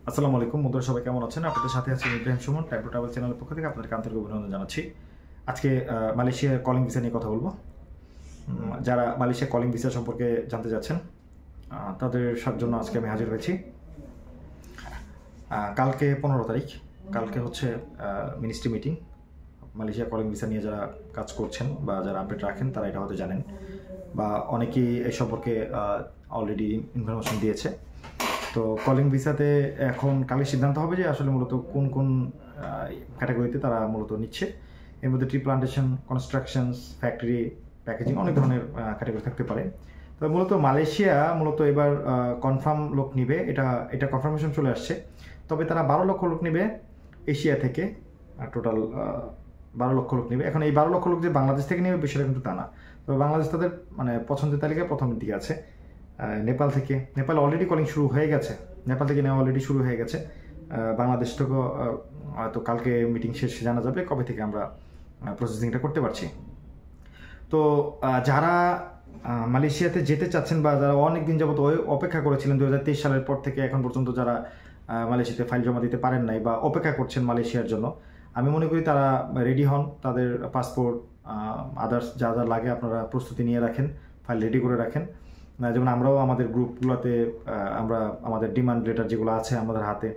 আসসালামু আলাইকুম বন্ধুরা, সবাই কেমন আছেন? আপনাদের সাথে আছি Ibrahim Suman, time to travel চ্যানেলের পক্ষ থেকে আপনাদের আন্তরিক অভিনন্দন জানাচ্ছি। আজকে মালয়েশিয়ার কলিং ভিসা নিয়ে কথা বলবো। যারা মালয়েশিয়া কলিং ভিসা সম্পর্কে জানতে যাচ্ছেন তাদের জন্য আজকে আমি হাজির হয়েছি। কালকে 15 তারিখ, কালকে হচ্ছে ministry meeting. Malaysia calling visa নিয়ে যারা কাজ করছেন বা যারা আপডেট রাখেন তারা এটা হয়তো জানেন, বা অনেকেই এই সম্পর্কে অলরেডি ইনফরমেশন দিয়েছে। তো কলিং ভিসাতে এখন কালকে সিদ্ধান্ত হবে যে আসলে মূলত কোন কোন ক্যাটাগরিতে তারা মূলত নিচ্ছে। এর মধ্যে tree plantation, constructions, factory, packaging, অনেক ধরনের ক্যাটাগরি থাকতে পারে। তবে মূলত মালয়েশিয়া এবার কনফার্ম লোক নিবে, এটা কনফার্মেশন চলে আসছে। তবে তারা 12 লক্ষ লোক নিবে এশিয়া থেকে, টোটাল 12 লক্ষ লোক নেবে। এখন এই 12 লক্ষ লোক যে বাংলাদেশ থেকে নেবে বিষয়টা কিন্তু তা না। তবে বাংলাদেশ তাদের পছন্দের তালিকায় প্রথমের দিকে আছে। নেপাল অলরেডি কলিং শুরু হয়ে গেছে, নেপাল থেকে নেওয়া অলরেডি শুরু হয়ে গেছে। বাংলাদেশ থেকেও হয়তো কালকে মিটিং শেষে জানা যাবে কবে থেকে আমরা প্রসেসিংটা করতে পারছি। তো যারা মালয়েশিয়াতে যেতে চাচ্ছেন বা যারা অনেক দিন যাবত অপেক্ষা করেছিলেন 2023 সালের পর থেকে এখন পর্যন্ত, যারা মালয়েশিয়াতে ফাইল জমা দিতে পারেন নাই বা অপেক্ষা করছেন মালয়েশিয়ার জন্য, আমি মনে করি তারা রেডি হন। তাদের পাসপোর্ট, আদার্স যা যা লাগে আপনারা প্রস্তুতি নিয়ে রাখেন, ফাইল রেডি করে রাখেন। যেমন আমরাও আমাদের গ্রুপগুলোতে আমরা আমাদের ডিমান্ড লেটার যেগুলো আছে আমাদের হাতে,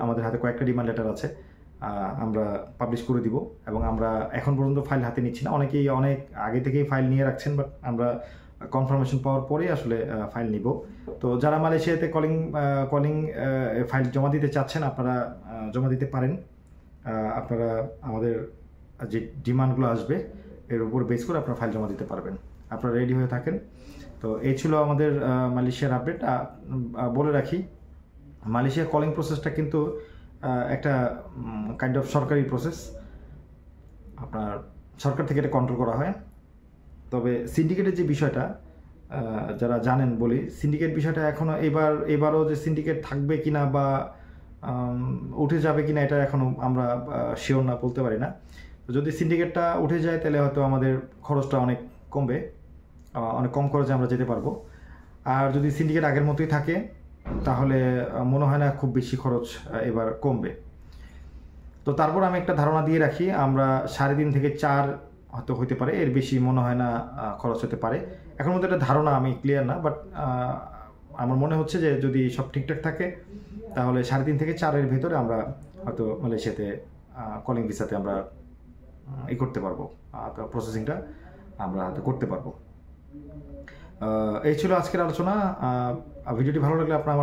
আমাদের হাতে কয়েকটা ডিমান্ড লেটার আছে, আমরা পাবলিশ করে দিব। এবং আমরা এখন পর্যন্ত ফাইল হাতে নিচ্ছি না, অনেকেই অনেক আগে থেকেই ফাইল নিয়ে রাখছেন, বাট আমরা কনফার্মেশন পাওয়ার পরেই আসলে ফাইল নিব। তো যারা মালয়েশিয়াতে কলিং ফাইল জমা দিতে চাচ্ছেন আপনারা জমা দিতে পারেন। আপনারা আমাদের যে ডিমান্ডগুলো আসবে এর উপর বেস করে আপনারা ফাইল জমা দিতে পারবেন। আপনারা রেডি হয়ে থাকেন। তো এই ছিল আমাদের মালয়েশিয়ার আপডেট। বলে রাখি, মালয়েশিয়ার কলিং প্রসেসটা কিন্তু একটা কাইন্ড অফ সরকারি প্রসেস, আপনার সরকার থেকে এটা কন্ট্রোল করা হয়। তবে সিন্ডিকেটের যে বিষয়টা যারা জানেন বলি, সিন্ডিকেট বিষয়টা এখনও এবারও যে সিন্ডিকেট থাকবে কিনা বা উঠে যাবে কিনা এটা এখনও আমরা শিওর না, বলতে পারি না। তো যদি সিন্ডিকেটটা উঠে যায় তাহলে হয়তো আমাদের খরচটা অনেক কমবে, অনেক কম খরচে আমরা যেতে পারবো। আর যদি সিন্ডিকেট আগের মতোই থাকে তাহলে মনে হয় না খুব বেশি খরচ এবার কমবে। তো তারপর আমি একটা ধারণা দিয়ে রাখি, আমরা 3.5 থেকে 4 হয়তো হতে পারে, এর বেশি মনে হয় না খরচ হতে পারে। এখন মধ্যে একটা ধারণা, আমি ক্লিয়ার না, বাট আমার মনে হচ্ছে যে যদি সব ঠিকঠাক থাকে তাহলে 3.5 থেকে 4-এর ভেতরে আমরা হয়তো মালয়েশিয়াতে কলিং ভিসাতে আমরা করতে পারবো, প্রসেসিংটা আমরা হয়তো করতে পারবো। এই ছিল আজকের আলোচনা। ভিডিওটি ভালো লাগলে আপনারা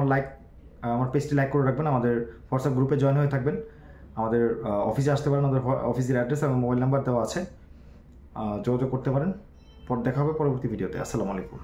আমার পেজটি লাইক করে রাখবেন, আমাদের হোয়াটসঅ্যাপ গ্রুপে জয়েন হয়ে থাকবেন, আমাদের অফিসে আসতে পারেন, আমাদের অফিসের অ্যাড্রেস এবং মোবাইল নাম্বার দেওয়া আছে, যোগাযোগ করতে পারেন। দেখা হবে পরবর্তী ভিডিওতে। আসসালামু আলাইকুম।